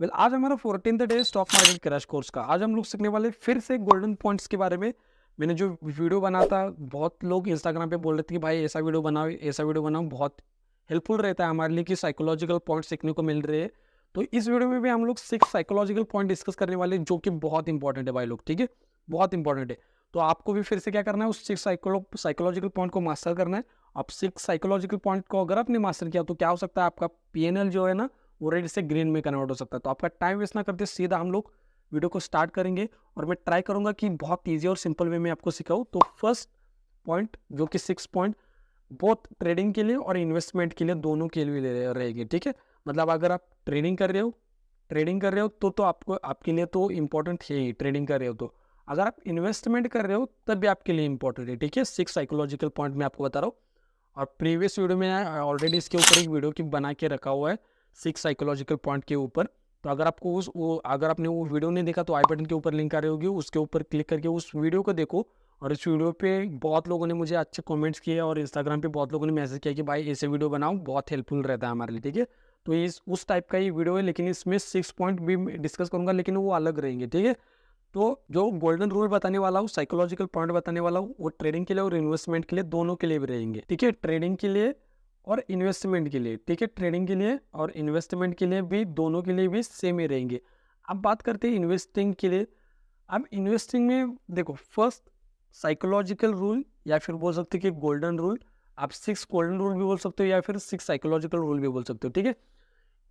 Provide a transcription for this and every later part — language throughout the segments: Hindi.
आज हमारा 14th day stock market crash course का। आज हम लोग सीखने वाले फिर से गोल्डन पॉइंट्स के बारे में। मैंने जो वीडियो बना था, बहुत लोग इंस्टाग्राम पे बोल रहे थे कि भाई ऐसा वीडियो बनाओ, ऐसा वीडियो बनाओ, बहुत हेल्पफुल रहता है हमारे लिए कि साइकोलॉजिकल पॉइंट सीखने को मिल रहे हैं। तो इस वीडियो में भी हम लोग 6 साइकोलॉजिकल पॉइंट डिस्कस करने वाले हैं, जो कि बहुत इंपॉर्टेंट है भाई लोग, ठीक है, बहुत इंपॉर्टेंट है। तो आपको भी फिर से क्या करना है, उस 6 साइकोलॉजिकल पॉइंट को मास्टर करना है। अब 6 साइकोलॉजिकल पॉइंट को अगर आपने मास्टर किया तो क्या हो सकता है, आपका पीएनएल जो है ना, वो रेड से ग्रीन में कन्वर्ट हो सकता है। तो आपका टाइम वेस्ट ना करते सीधा हम लोग वीडियो को स्टार्ट करेंगे, और मैं ट्राई करूंगा कि बहुत ईजी और सिंपल वे में आपको सिखाऊं। तो फर्स्ट पॉइंट जो कि 6 पॉइंट बहुत ट्रेडिंग के लिए और इन्वेस्टमेंट के लिए दोनों के लिए रहेगी, ठीक है। मतलब अगर आप ट्रेडिंग कर रहे हो तो आपको, आपके लिए तो इंपॉर्टेंट है ही, ट्रेडिंग कर रहे हो तो। अगर आप इन्वेस्टमेंट कर रहे हो तब भी आपके लिए इंपॉर्टेंट है, ठीक है। 6 साइकोलॉजिकल पॉइंट मैं आपको बता रहा हूँ, और प्रीवियस वीडियो में ऑलरेडी इसके ऊपर एक वीडियो की बना के रखा हुआ है 6 साइकोलॉजिकल पॉइंट के ऊपर। तो अगर आपको अगर आपने वो वीडियो नहीं देखा तो आई बटन के ऊपर लिंक आ रही होगी, उसके ऊपर क्लिक करके उस वीडियो को देखो। और इस वीडियो पे बहुत लोगों ने मुझे अच्छे कमेंट्स किए, और इंस्टाग्राम पे बहुत लोगों ने मैसेज किया कि भाई ऐसे वीडियो बनाओ, बहुत हेल्पफुल रहता है हमारे लिए, ठीक है। तो इस उस टाइप का ही वीडियो है, लेकिन इसमें 6 पॉइंट भी डिस्कस करूंगा, लेकिन वो अलग रहेंगे, ठीक है। तो जो गोल्डन रूल बताने वाला हूँ, साइकोलॉजिकल पॉइंट बताने वाला हूँ, वो ट्रेडिंग के लिए और इन्वेस्टमेंट के लिए, दोनों के लिए भी रहेंगे, ठीक है। ट्रेडिंग के लिए और इन्वेस्टमेंट के लिए, ठीक है, ट्रेडिंग के लिए और इन्वेस्टमेंट के लिए भी, दोनों के लिए भी सेम ही रहेंगे। अब बात करते हैं इन्वेस्टिंग के लिए। अब इन्वेस्टिंग में देखो, फर्स्ट साइकोलॉजिकल रूल, या फिर बोल सकते हो कि गोल्डन रूल, आप 6 गोल्डन रूल भी बोल सकते हो, या फिर 6 साइकोलॉजिकल रूल भी बोल सकते हो, ठीक है।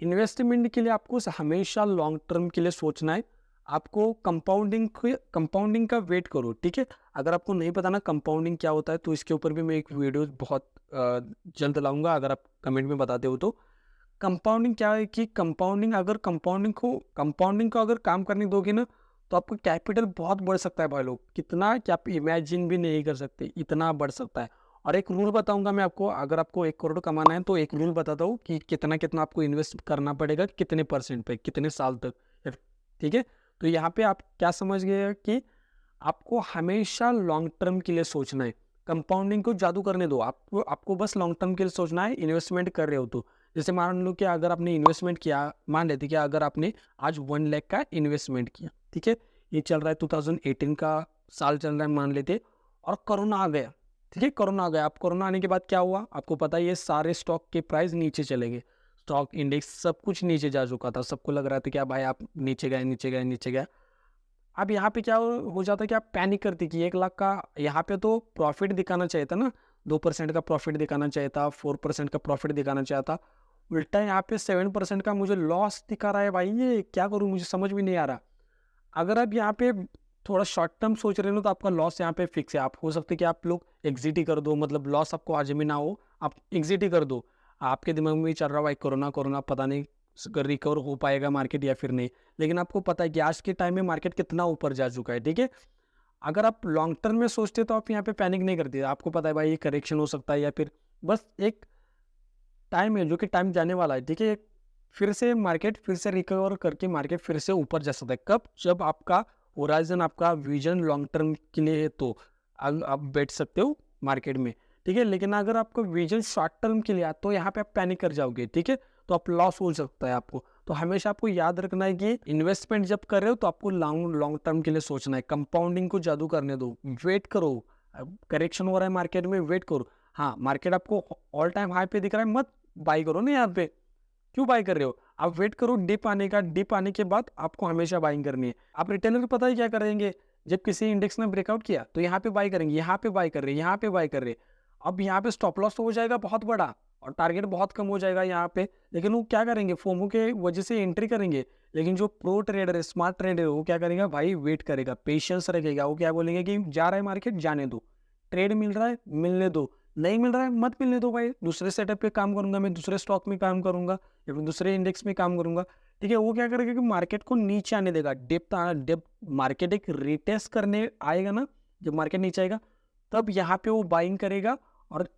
इन्वेस्टमेंट के लिए आपको हमेशा लॉन्ग टर्म के लिए सोचना है। आपको कंपाउंडिंग का वेट करो, ठीक है। अगर आपको नहीं पता ना कंपाउंडिंग क्या होता है, तो इसके ऊपर भी मैं एक वीडियो बहुत जल्द लाऊंगा, अगर आप कमेंट में बताते हो तो। कंपाउंडिंग क्या है कि कंपाउंडिंग को अगर काम करने दोगे ना, तो आपका कैपिटल बहुत बढ़ सकता है भाई लोग, कितना कि आप इमेजिन भी नहीं कर सकते, इतना बढ़ सकता है। और एक रूल बताऊंगा मैं आपको, अगर आपको 1 करोड़ कमाना है तो एक रूल बताता हूँ कि कितना कितना आपको इन्वेस्ट करना पड़ेगा, कितने परसेंट पे, कितने साल तक, ठीक है। तो यहाँ पे आप क्या समझ गए कि आपको हमेशा लॉन्ग टर्म के लिए सोचना है। कंपाउंडिंग को जादू करने दो, आपको आपको बस लॉन्ग टर्म के लिए सोचना है। इन्वेस्टमेंट कर रहे हो तो, जैसे मान लो कि अगर आपने इन्वेस्टमेंट किया, मान लेते कि अगर आपने आज 1 लाख का इन्वेस्टमेंट किया, ठीक है, ये चल रहा है 2018 का साल चल रहा है मान लेते, और कोरोना आ गया, ठीक है, कोरोना आ गया। अब कोरोना आने के बाद क्या हुआ, आपको पता है, ये सारे स्टॉक के प्राइस नीचे चले गए, स्टॉक इंडेक्स सब कुछ नीचे जा चुका था, सबको लग रहा था कि भाई आप नीचे गए, नीचे गए, नीचे गए। अब यहाँ पे क्या हो जाता है कि आप पैनिक करते कि 1 लाख का, यहाँ पे तो प्रॉफिट दिखाना चाहिए था ना, 2% का प्रॉफिट दिखाना चाहिए था, 4% का प्रॉफिट दिखाना चाहिए था, उल्टा यहाँ पे 7% का मुझे लॉस दिखा रहा है। भाई ये क्या करूँ, मुझे समझ में नहीं आ रहा। अगर आप यहाँ पे थोड़ा शॉर्ट टर्म सोच रहे हो तो आपका लॉस यहाँ पे फिक्स है। आप हो सकते कि आप लोग एग्जिट ही कर दो, मतलब लॉस आपको आज भी ना हो, आप एग्जिट ही कर दो। आपके दिमाग में भी चल रहा है भाई कोरोना कोरोना, पता नहीं रिकवर हो पाएगा मार्केट या फिर नहीं। लेकिन आपको पता है कि आज के टाइम में मार्केट कितना ऊपर जा चुका है, ठीक है। अगर आप लॉन्ग टर्म में सोचते तो आप यहाँ पे पैनिक नहीं करते, आपको पता है भाई ये करेक्शन हो सकता है, या फिर बस एक टाइम है जो कि टाइम जाने वाला है, ठीक है। फिर से मार्केट फिर से रिकवर करके मार्केट फिर से ऊपर जा सकता है, कब, जब आपका होराइजन, आपका विजन लॉन्ग टर्म के लिए है, तो आप बैठ सकते हो मार्केट में, ठीक है। लेकिन अगर आपका विजन शॉर्ट टर्म के लिए है तो यहाँ पे आप पैनिक कर जाओगे, ठीक है, तो आप लॉस हो सकता है आपको। तो हमेशा आपको याद रखना है कि इन्वेस्टमेंट जब कर रहे हो तो आपको लॉन्ग लॉन्ग टर्म के लिए सोचना है। कंपाउंडिंग को जादू करने दो, वेट करो, करेक्शन हो रहा है मार्केट में, वेट करो। हाँ, मार्केट आपको ऑल टाइम हाई पे दिख रहा है, मत बाई करो ना यहाँ पे, क्यों बाई कर रहे हो, आप वेट करो डिप आने का, डिप आने के बाद आपको हमेशा बाइंग करनी है। आप रिटेलर पता है क्या करेंगे, जब किसी इंडेक्स ने ब्रेकआउट किया तो यहाँ पे बाई करेंगे, यहाँ पे बाई कर रहे, यहाँ पे बाई कर रहे। अब यहाँ पे स्टॉप लॉस हो जाएगा बहुत बड़ा, और टारगेट बहुत कम हो जाएगा यहाँ पे, लेकिन वो क्या करेंगे, फोमो के वजह से एंट्री करेंगे। लेकिन जो प्रो ट्रेडर है, स्मार्ट ट्रेडर है, वो क्या करेगा भाई, वेट करेगा, पेशेंस रखेगा। वो क्या बोलेंगे कि जा रहा है मार्केट, जाने दो, ट्रेड मिल रहा है मिलने दो, नहीं मिल रहा है मत मिलने दो भाई, दूसरे सेटअप पे काम करूंगा मैं, दूसरे स्टॉक में काम करूंगा, या फिर दूसरे इंडेक्स में काम करूंगा, ठीक है। वो क्या करेगा कि मार्केट को नीचे आने देगा, डिप मार्केट एक रिटेस्ट करने आएगा ना, जब मार्केट नीचे आएगा तब यहाँ पे वो बाइंग करेगा, और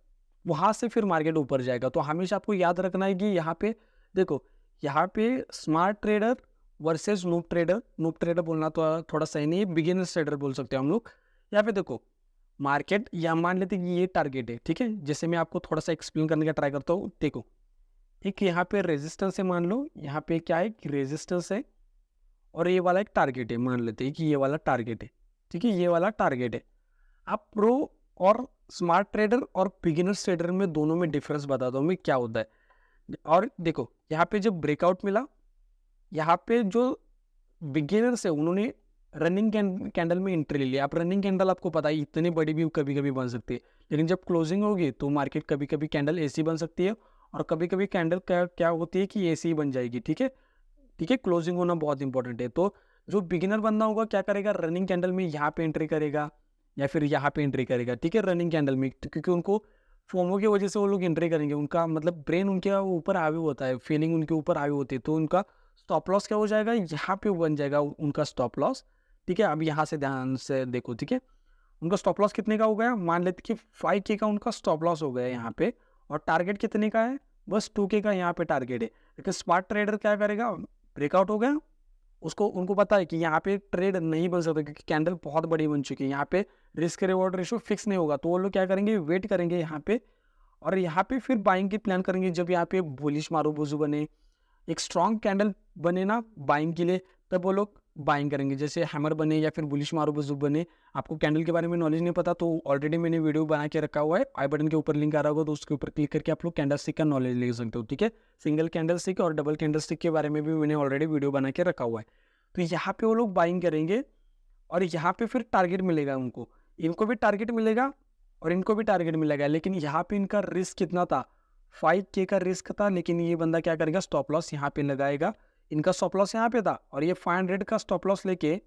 वहां से फिर मार्केट ऊपर जाएगा। तो हमेशा आपको याद रखना है कि यहाँ पे देखो, यहाँ पे smart trader versus noob trader बोलना तो थोड़ा सही नहीं है, बिगिनर ट्रेडर बोल सकते हैं हम लोग। यहाँ पे देखो, मार्केट, या मान लेते कि ये टारगेट है, ठीक है, जैसे मैं आपको थोड़ा सा एक्सप्लेन करने का ट्राई करता हूँ। देखो, एक यहाँ पे रेजिस्टेंस है, मान लो यहाँ पे क्या है कि रेजिस्टेंस है और ये वाला एक टारगेट है, मान लेते हैं कि ये वाला टारगेट है, ठीक है, ये वाला टारगेट है। आप प्रो और स्मार्ट ट्रेडर और बिगिनर्स ट्रेडर में दोनों में डिफरेंस बताता हूँ मैं क्या होता है। और देखो यहाँ पे जब ब्रेकआउट मिला, यहाँ पे जो बिगिनर्स है उन्होंने रनिंग कैंडल में एंट्री ले लिया। आप रनिंग कैंडल आपको पता है इतनी बड़ी भी कभी कभी बन सकती है, लेकिन जब क्लोजिंग होगी तो मार्केट कभी कभी कैंडल ऐसी बन सकती है और कभी कभी कैंडल क्या क्या होती है कि ऐसी ही बन जाएगी, ठीक है। ठीक है, क्लोजिंग होना बहुत इंपॉर्टेंट है। तो जो बिगिनर बंदा होगा क्या करेगा, रनिंग कैंडल में यहाँ पे एंट्री करेगा या फिर यहाँ पे एंट्री करेगा, ठीक है, रनिंग कैंडल में, क्योंकि उनको फोमो की वजह से वो लोग एंट्री करेंगे, उनका मतलब ब्रेन उनके ऊपर हावी होता है, फीलिंग उनके ऊपर हावी होती है, तो उनका स्टॉप लॉस क्या हो जाएगा, यहाँ पे बन जाएगा उनका स्टॉप लॉस, ठीक है। अब यहाँ से ध्यान से देखो, ठीक है, उनका स्टॉप लॉस कितने का हो गया, मान लेते कि 5K का उनका स्टॉप लॉस हो गया यहाँ पे, और टारगेट कितने का है, बस 2K का यहाँ पे टारगेट है। लेकिन स्मार्ट ट्रेडर क्या करेगा, ब्रेकआउट हो गया, उसको उनको पता है कि यहाँ पे ट्रेड नहीं बन सकता क्योंकि कैंडल बहुत बड़ी बन चुकी है, यहाँ पे रिस्क रिवॉर्ड रेशो फिक्स नहीं होगा, तो वो लोग क्या करेंगे, वेट करेंगे यहाँ पे, और यहाँ पे फिर बाइंग की प्लान करेंगे। जब यहाँ पे बुलिश मारूबुजू बने, एक स्ट्रॉन्ग कैंडल बने ना बाइंग के लिए, तब वो लोग बाइंग करेंगे। जैसे हैमर बने या फिर बुलिश मारूबुजू बने, आपको कैंडल के बारे में नॉलेज नहीं पता तो ऑलरेडी मैंने वीडियो बना के रखा हुआ है, आई बटन के ऊपर लिंक आ रहा होगा, तो उसके ऊपर क्लिक करके आप लोग कैंडल स्टिक का नॉलेज ले सकते हो, ठीक है। सिंगल कैंडल स्टिक और डबल कैंडल स्टिक के बारे में भी मैंने ऑलरेडी वीडियो बना के रखा हुआ है। तो यहाँ पे वो लोग बाइंग करेंगे और यहाँ पे फिर टारगेट मिलेगा उनको, इनको भी टारगेट मिलेगा और इनको भी टारगेट मिलेगा, लेकिन यहाँ पे इनका रिस्क कितना था, 5K का रिस्क था, लेकिन ये बंदा क्या करेगा, स्टॉप लॉस यहाँ पे लगाएगा। इनका स्टॉप लॉस यहाँ पे था और ये 500 का स्टॉप लॉस लेके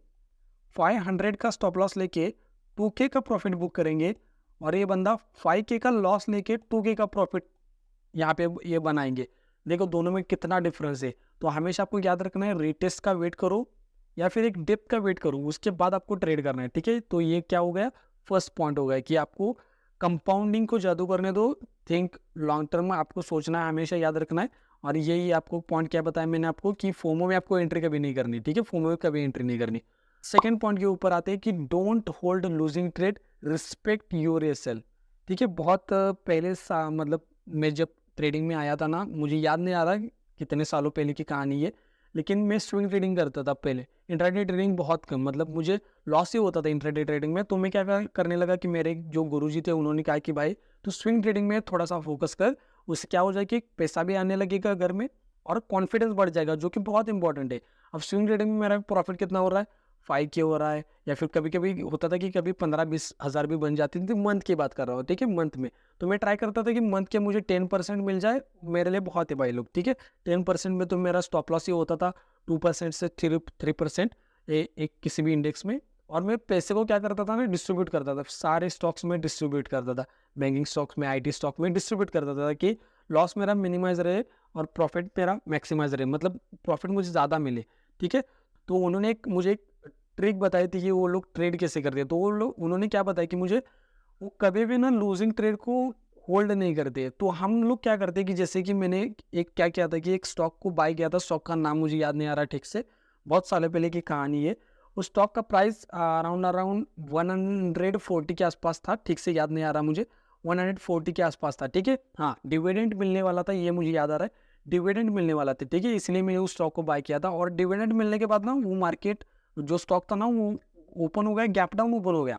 2K का प्रॉफिट बुक करेंगे, और ये बंदा 5K का लॉस लेके 2K का प्रॉफिट यहाँ पे ये बनाएंगे। देखो दोनों में कितना डिफरेंस है। तो हमेशा आपको याद रखना है, रीटेस्ट का वेट करो या फिर एक डिप का वेट करो, उसके बाद आपको ट्रेड करना है, ठीक है। तो ये क्या हो गया, फर्स्ट पॉइंट हो गया कि आपको कंपाउंडिंग को जादू करने दो, थिंक लॉन्ग टर्म में आपको सोचना है, हमेशा याद रखना है। और यही आपको पॉइंट क्या बताया मैंने आपको कि फोमो में आपको एंट्री कभी नहीं करनी, ठीक है, फोमो में कभी एंट्री नहीं करनी। सेकेंड पॉइंट के ऊपर आते हैं कि don't hold losing trade, respect your SL, ठीक है। बहुत पहले मतलब मैं जब ट्रेडिंग में आया था ना, मुझे याद नहीं आ रहा कितने सालों पहले की कहानी है, लेकिन मैं स्विंग ट्रेडिंग करता था पहले, इंट्राडे ट्रेडिंग बहुत कम, मतलब मुझे लॉस ही होता था इंट्राडे ट्रेडिंग में। तो मैं क्या करने लगा कि मेरे जो गुरुजी थे उन्होंने कहा कि भाई तू स्विंग ट्रेडिंग में थोड़ा सा फोकस कर, उससे क्या हो जाए कि पैसा भी आने लगेगा घर में और कॉन्फिडेंस बढ़ जाएगा, जो कि बहुत इंपॉर्टेंट है। अब स्विंग ट्रेडिंग में मेरा प्रॉफिट कितना हो रहा है, 5K हो रहा है, या फिर कभी कभी होता था कि कभी 15-20 हज़ार भी बन जाती थी, मंथ की बात कर रहा हूँ, ठीक है, मंथ में। तो मैं ट्राई करता था कि मंथ के मुझे 10% मिल जाए, मेरे लिए बहुत है भाई लोग, ठीक है। 10% में तो मेरा स्टॉप लॉस ही होता था 2% से 3% एक किसी भी इंडेक्स में। और मैं पैसे को क्या करता था ना, डिस्ट्रीब्यूट करता था, सारे स्टॉक्स में डिस्ट्रीब्यूट करता था, बैंकिंग स्टॉक्स में, IT स्टॉक में डिस्ट्रीब्यूट करता था कि लॉस मेरा मिनिमाइज रहे और प्रॉफिट मेरा मैक्सिमाइज रहे, मतलब प्रॉफिट मुझे ज़्यादा मिले, ठीक है। तो उन्होंने मुझे एक ट्रिक बताई थी कि वो लोग ट्रेड कैसे करते हैं। तो उन्होंने क्या बताया कि मुझे वो कभी भी ना लूजिंग ट्रेड को होल्ड नहीं करते। तो हम लोग क्या करते हैं कि जैसे कि मैंने एक क्या किया था कि एक स्टॉक को बाय किया था, स्टॉक का नाम मुझे याद नहीं आ रहा ठीक से, बहुत सालों पहले की कहानी है। उस स्टॉक का प्राइस अराउंड 140 के आसपास था, ठीक से याद नहीं आ रहा मुझे, 140 के आसपास था, ठीक है। हाँ, डिविडेंड मिलने वाला था, ये मुझे याद आ रहा है, डिविडेंड मिलने वाला था, ठीक है, इसलिए मैंने उस स्टॉक को बाय किया था। और डिविडेंड मिलने के बाद ना वो मार्केट जो स्टॉक था ना वो ओपन हो गया, गैप डाउन ओपन हो गया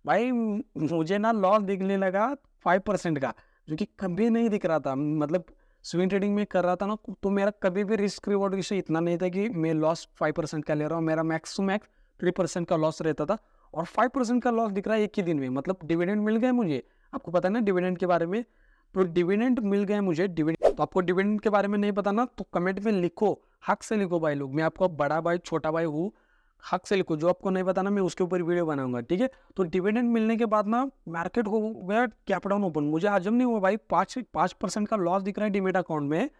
भाई, मुझे ना लॉस दिखने लगा 5% का, जो कि कभी नहीं दिख रहा था। मतलब स्विंग ट्रेडिंग में कर रहा था ना, तो मेरा कभी भी रिस्क रिवॉर्ड रेशियो इतना नहीं था कि मैं लॉस 5% का ले रहा हूँ, मेरा मैक्स टू मैक्स 3% का लॉस रहता था, और 5% का लॉस दिख रहा है एक ही दिन में। मतलब डिविडेंड मिल गए मुझे, आपको पता है ना डिविडेंड के बारे में, तो डिविडेंड मिल गए मुझे। डिविडेंड तो आपको डिविडेंड के बारे में नहीं पता ना, तो कमेंट में लिखो, हक से लिखो भाई लोग, मैं आपको बड़ा भाई छोटा भाई हूँ, हक से लिखो, जो आपको नहीं पता ना मैं उसके ऊपर वीडियो बनाऊंगा, ठीक है। तो डिविडेंड मिलने के बाद ना मार्केट हो गया कैप डाउन ओपन, मुझे हजम नहीं हुआ भाई, 5% का लॉस दिख रहा है डिमेट अकाउंट में,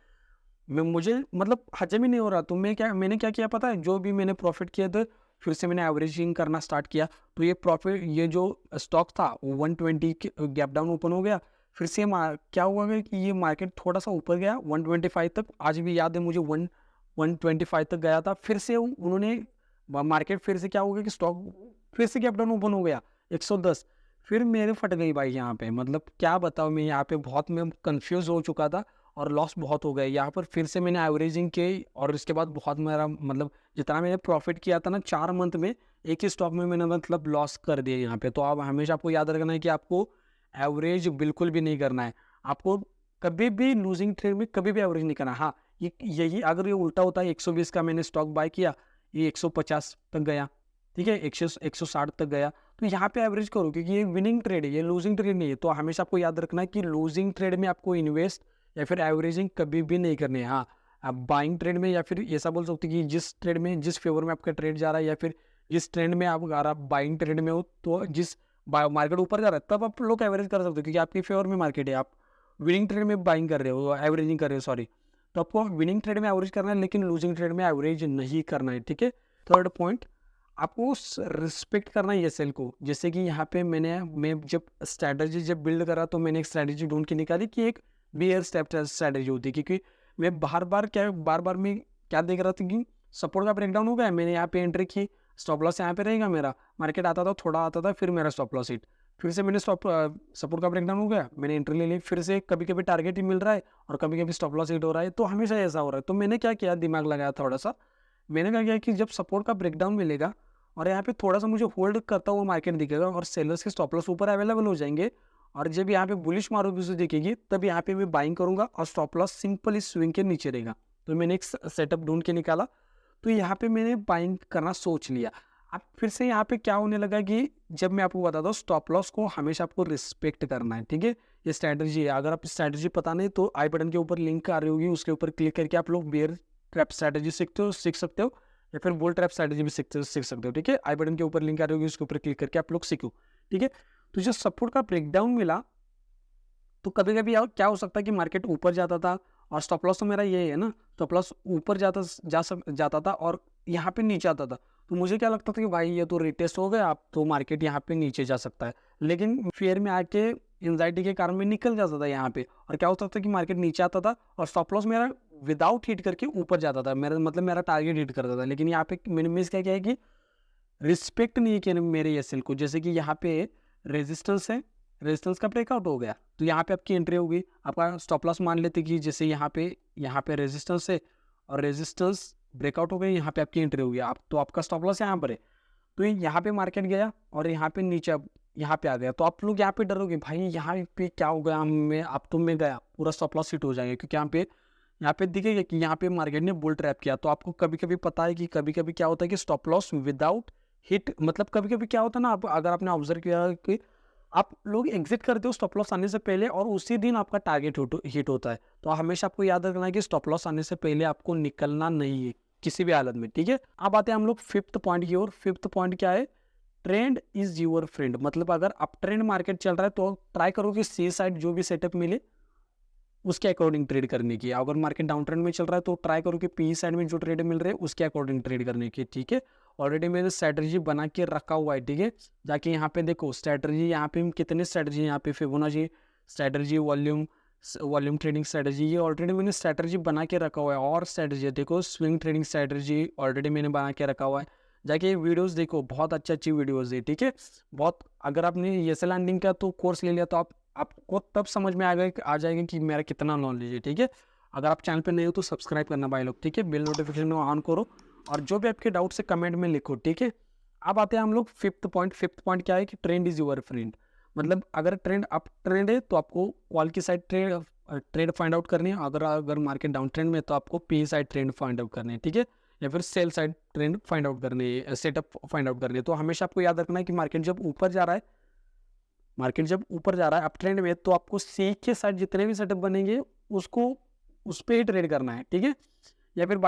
मैं मुझे मतलब हजम ही नहीं हो रहा। तो मैंने क्या किया पता है, जो भी मैंने प्रॉफिट किया था फिर से मैंने एवरेजिंग करना स्टार्ट किया। तो ये जो स्टॉक था 120 गैप डाउन ओपन हो गया, फिर से क्या हुआ कि ये मार्केट थोड़ा सा ऊपर गया 125 तक, आज भी याद है मुझे 125 तक गया था। फिर से उन्होंने मार्केट फिर से क्या हो गया कि स्टॉक फिर से गैप डाउन ओपन हो गया 110, फिर मेरे फट गई भाई यहाँ पे, मतलब क्या बताऊँ मैं, यहाँ पे बहुत मैं कंफ्यूज हो चुका था। और लॉस बहुत हो गया। यहाँ पर फिर से मैंने एवरेजिंग की और इसके बाद बहुत मेरा मतलब जितना मैंने प्रॉफिट किया था ना 4 मंथ में, एक ही स्टॉक में मैंने मतलब लॉस कर दिया यहाँ पे। तो आप हमेशा आपको याद रखना है कि आपको एवरेज बिल्कुल भी नहीं करना है। आपको कभी भी लूजिंग ट्रेड में कभी भी एवरेज नहीं करना। हाँ, यही अगर ये उल्टा होता है, 120 का मैंने स्टॉक बाय किया, ये 150 तक गया, ठीक है, 160 तक गया, तो यहाँ पे एवरेज करो क्योंकि ये विनिंग ट्रेड है, ये लूजिंग ट्रेड नहीं है। तो हमेशा आपको याद रखना है कि लूजिंग ट्रेड में आपको इन्वेस्ट या फिर एवरेजिंग कभी भी नहीं करनी है। हाँ, आप बाइंग ट्रेड में या फिर ऐसा बोल सकते हो कि जिस ट्रेड में जिस फेवर में आपका ट्रेड जा रहा है या फिर जिस ट्रेंड में आप अगर आप बाइंग ट्रेड में हो, तो जिस मार्केट ऊपर जा रहा है तब आप लोग एवरेज कर सकते हो क्योंकि आपके फेवर में मार्केट है। आप विनिंग ट्रेड में बाइंग कर रहे हो, एवरेजिंग कर रहे हो, सॉरी, तो आपको विनिंग ट्रेड में एवरेज करना है लेकिन लूजिंग ट्रेड में एवरेज नहीं करना है, ठीक है। थर्ड पॉइंट, आपको रिस्पेक्ट करना है एसएल को। जैसे कि यहाँ पे मैं जब स्ट्रैटेजी जब बिल्ड करा तो मैंने एक स्ट्रैटेजी ढूंढ के निकाली कि एक बियर स्टेप स्ट्रैटेजी होती है, क्योंकि मैं बार बार मैं क्या देख रहा था कि सपोर्ट का ब्रेकडाउन हो गया, मैंने यहाँ पे एंट्री की, स्टॉप लॉस यहाँ पे रहेगा मेरा, मार्केट आता था थोड़ा आता था, फिर मेरा स्टॉप लॉस हिट, फिर से मैंने सपोर्ट का ब्रेकडाउन हो गया, मैंने एंट्री ले ली, फिर से कभी कभी टारगेट ही मिल रहा है और कभी कभी स्टॉप लॉस हिट हो रहा है, तो हमेशा ऐसा हो रहा है। तो मैंने क्या किया, दिमाग लगाया थोड़ा सा, मैंने क्या किया कि जब सपोर्ट का ब्रेकडाउन मिलेगा और यहाँ पे थोड़ा सा मुझे होल्ड करता हुआ मार्केट दिखेगा और सेलर्स के स्टॉप लॉस ऊपर अवेलेबल हो जाएंगे और जब यहाँ पे बुलिश मारूति दिखेगी तब यहाँ पे मैं बाइंग करूंगा और स्टॉप लॉस सिंपल इस स्विंग के नीचे रहेगा। तो मैंने एक सेटअप ढूंढ के निकाला, तो यहाँ पे मैंने बाइंग करना सोच लिया। अब फिर से यहाँ पे क्या होने लगा कि जब मैं आपको बताता हूँ, स्टॉप लॉस को हमेशा आपको रिस्पेक्ट करना है, ठीक है, ये स्ट्रैटेजी है। अगर आप स्ट्रैटेजी पता नहीं तो आई बटन के ऊपर लिंक आ रही होगी, उसके ऊपर क्लिक करके आप लोग बेयर ट्रैप स्ट्रैटेजी सीख सकते हो या फिर बुल ट्रैप स्ट्रैटेजी भी सीख सकते हो, ठीक है। आई बटन के ऊपर लिंक आ रही होगी, उसके ऊपर क्लिक करके आप लोग सीखो, ठीक है। तो जब सपोर्ट का ब्रेकडाउन मिला तो कभी कभी क्या हो सकता है कि मार्केट ऊपर जाता था और स्टॉप लॉस तो मेरा ये है ना, स्टॉप लॉस ऊपर जाता था और यहाँ पे नीचे आता था। तो मुझे क्या लगता था कि भाई ये तो रिटेस्ट हो गया, अब तो मार्केट यहाँ पे नीचे जा सकता है, लेकिन फेयर में आके एंजाइटी के कारण मैं निकल जाता था यहाँ पे और क्या होता था कि मार्केट नीचे आता था और स्टॉप लॉस मेरा विदाउट हिट करके ऊपर जाता था, मेरा मतलब मेरा टारगेट हिट करता था। लेकिन यहाँ पे मैंने मिस क्या किया है कि रिस्पेक्ट नहीं किया मेरे एसएल को। जैसे कि यहाँ पे रेजिस्टेंस है, रेजिस्टेंस का ब्रेकआउट हो गया तो यहाँ पे आपकी एंट्री होगी, आपका स्टॉप लॉस मान लेते कि जैसे यहाँ पे रेजिस्टेंस है और रेजिस्टेंस ब्रेकआउट हो गई, यहाँ पे आपकी एंट्री होगी, आप तो आपका स्टॉप लॉस यहाँ पर है। तो यहाँ पे मार्केट गया और यहाँ पे नीचे यहाँ पे आ गया, तो आप लोग यहाँ पे डरोगे भाई यहाँ पे क्या हो गया, मैं अब तो मैं गया पूरा स्टॉप लॉस हिट हो जाएगा, क्योंकि यहाँ पे दिखेगा कि यहाँ पे मार्केट ने बुल ट्रैप किया। तो आपको कभी कभी पता है कि कभी कभी क्या होता है कि स्टॉप लॉस विदाउट हिट, मतलब कभी कभी क्या होता है ना, आप अगर आपने ऑब्जर्व किया कि आप लोग एग्जिट करते हो स्टॉप लॉस आने से पहले और उसी दिन आपका टारगेट हिट होता है। तो हमेशा आपको याद रखना है कि स्टॉप लॉस आने से पहले आपको निकलना नहीं है किसी भी हालत में, ठीक है। अब आते हैं हम लोग फिफ्थ पॉइंट की ओर। फिफ्थ पॉइंट क्या है, ट्रेंड इज यूर फ्रेंड। मतलब अगर अप ट्रेंड मार्केट चल रहा है तो ट्राई करो कि सी साइड जो भी सेटअप मिले उसके अकॉर्डिंग ट्रेड करने की। अगर मार्केट डाउन ट्रेंड में चल रहा है तो ट्राई करो कि पी साइड में जो ट्रेड मिल रहे हैं उसके अकॉर्डिंग ट्रेड करने की, ठीक है। ऑलरेडी मैंने स्ट्रैटेजी बना के रखा हुआ है, ठीक है। जाके यहाँ पे देखो स्ट्रैटेजी, यहाँ पे कितने स्ट्रैटेजी, यहाँ पे Fibonacci strategy, volume trading strategy, ये ऑलरेडी मैंने स्ट्रैटेजी बना के रखा हुआ है। और स्ट्रैटेजी देखो, स्विंग ट्रेडिंग स्ट्रैटेजी ऑलरेडी मैंने बना के रखा हुआ है, जाके ये वीडियोस देखो, बहुत अच्छी वीडियोस है, ठीक है। बहुत, अगर आपने एसएल लैंडिंग का तो कोर्स ले लिया तो आपको तब समझ में आ जाएगा कि मेरा कितना नॉलेज है, ठीक है। अगर आप चैनल पे नहीं हो तो सब्सक्राइब करना भाई लोग, ठीक है, बेल नोटिफिकेशन ऑन करो और जो भी आपके डाउट्स है कमेंट में लिखो, ठीक है। अब आते हैं हम लोग फिफ्थ पॉइंट क्या है कि ट्रेंड इज योर फ्रेंड। मतलब अगर ट्रेंड अप ट्रेंड है तो आपको कॉल की साइड ट्रेड फाइंड आउट करनी है, अगर मार्केट डाउन ट्रेंड में तो आपको P side trend find out करनी है, ठीक है, या फिर sell side trend find out करनी है, सेटअप फाइंड आउट करनी है। तो हमेशा आपको याद रखना है कि मार्केट जब ऊपर जा रहा है अप ट्रेंड में, तो आपको सी के साइड जितने भी सेटअप बनेंगे उसको उस पर ही ट्रेड करना है, ठीक है। या फिर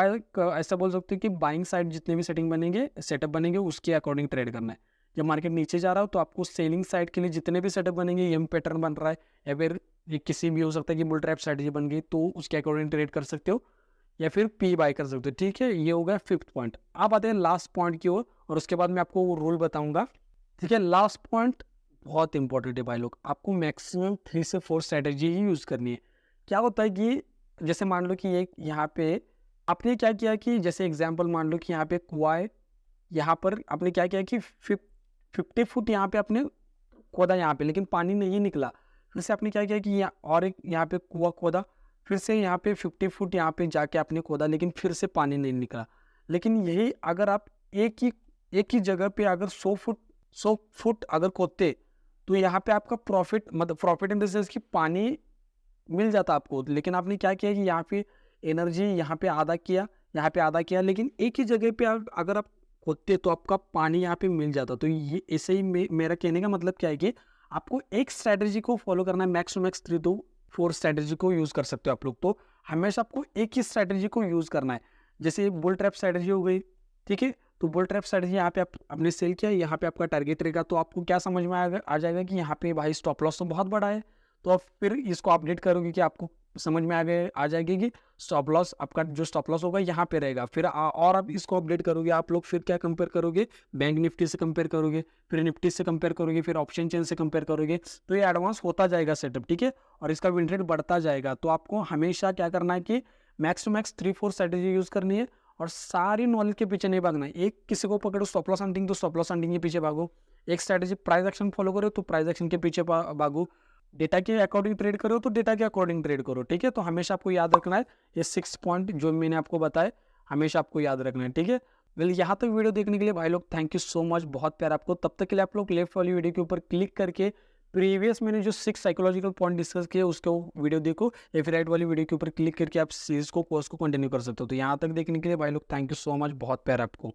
ऐसा बोल सकते हो कि बाइंग साइड जितने भी सेटअप बनेंगे उसके अकॉर्डिंग ट्रेड करना है। जब मार्केट नीचे जा रहा हो तो आपको सेलिंग साइड के लिए जितने भी सेटअप बनेंगे, एम पैटर्न बन रहा है या फिर ये किसी भी हो सकता है कि बुल ट्रैप स्ट्रैटेजी बन गई तो उसके अकॉर्डिंग ट्रेड कर सकते हो या फिर पी बाय कर सकते हो, ठीक है। ये होगा फिफ्थ पॉइंट। आप आते हैं लास्ट पॉइंट की ओर और उसके बाद मैं आपको वो रूल बताऊंगा, ठीक है। लास्ट पॉइंट बहुत इंपॉर्टेंट है भाई लोग, आपको मैक्सिमम 3 से 4 स्ट्रैटेजी ही यूज़ करनी है। क्या होता है कि जैसे मान लो कि एक यहाँ पे आपने क्या किया कि जैसे एग्जांपल मान लो कि यहाँ पे कुआ है, यहाँ पर आपने क्या किया कि 50 फुट यहाँ पे आपने खोदा यहाँ पे, लेकिन पानी नहीं निकला। फिर से आपने क्या किया कि और एक यहाँ पे कुआ खोदा, फिर से यहाँ पे 50 फुट यहाँ पे जाके आपने खोदा, लेकिन फिर से पानी नहीं निकला। लेकिन यही अगर आप एक ही जगह पे अगर 100 फुट अगर खोदते, तो यहाँ पे आपका प्रॉफिट, मतलब प्रॉफिट इन द सेंस कि पानी मिल जाता आपको। लेकिन आपने क्या किया कि यहाँ पे एनर्जी यहाँ पे आधा किया, यहाँ पे आधा किया, लेकिन एक ही जगह पे अगर आप खोदते तो आपका पानी यहाँ पे मिल जाता। तो ये ऐसे ही मेरा कहने का मतलब क्या है कि आपको एक स्ट्रैटेजी को फॉलो करना है, max to max 3 to 4 strategy को यूज़ कर सकते हो आप लोग। तो हमेशा आपको एक ही स्ट्रैटेजी को यूज़ करना है। जैसे बुल ट्रैप स्ट्रैटेजी हो गई, ठीक है। तो बुल ट्रैप स्ट्रैटेजी यहाँ पे आप आपने सेल किया, यहाँ पे आपका टारगेट रहेगा, तो आपको क्या समझ में आ जाएगा कि यहाँ पे भाई स्टॉप लॉस तो बहुत बड़ा है। तो आप फिर इसको अपडेट करोगे कि आपको समझ में आ जाएगी कि स्टॉप लॉस, आपका जो स्टॉप लॉस होगा यहाँ पे रहेगा। फिर और आप इसको अपडेट करोगे, आप लोग फिर क्या कंपेयर करोगे, बैंक निफ्टी से कंपेयर करोगे, फिर निफ्टी से कंपेयर करोगे, फिर ऑप्शन चेन से कंपेयर करोगे। तो ये एडवांस होता जाएगा सेटअप, ठीक है, और इसका विन रेट बढ़ता जाएगा। तो आपको हमेशा क्या करना है कि max to max 3-4 strategy use करनी है, और सारी नॉलेज के पीछे नहीं भागना है। एक किसी को पकड़ो स्टॉप लॉस हंटिंग, तो स्टॉप लॉस हंटिंग के पीछे भागो। एक स्ट्रैटेजी प्राइस एक्शन फॉलो करो, तो प्राइस एक्शन के पीछे भागो। डेटा के अकॉर्डिंग ट्रेड करो, तो डेटा के अकॉर्डिंग ट्रेड करो, ठीक है। तो हमेशा आपको याद रखना है ये 6 पॉइंट जो मैंने आपको बताए, हमेशा आपको याद रखना है, ठीक है। वेल, यहाँ तक वीडियो देखने के लिए भाई लोग थैंक यू सो मच, बहुत प्यार आपको। तब तक के लिए आप लोग लेफ्ट वाली वीडियो के ऊपर क्लिक करके प्रीवियस मैंने जो 6 साइकोलॉजिकल पॉइंट डिस्कस किए उसको वीडियो देखो, या फिर राइट वाली वीडियो के ऊपर क्लिक करके आप सीरीज को कोर्स को कंटिन्यू कर सकते हो। तो यहाँ तक देखने के लिए भाई लोग थैंक यू सो मच, बहुत प्यार आपको।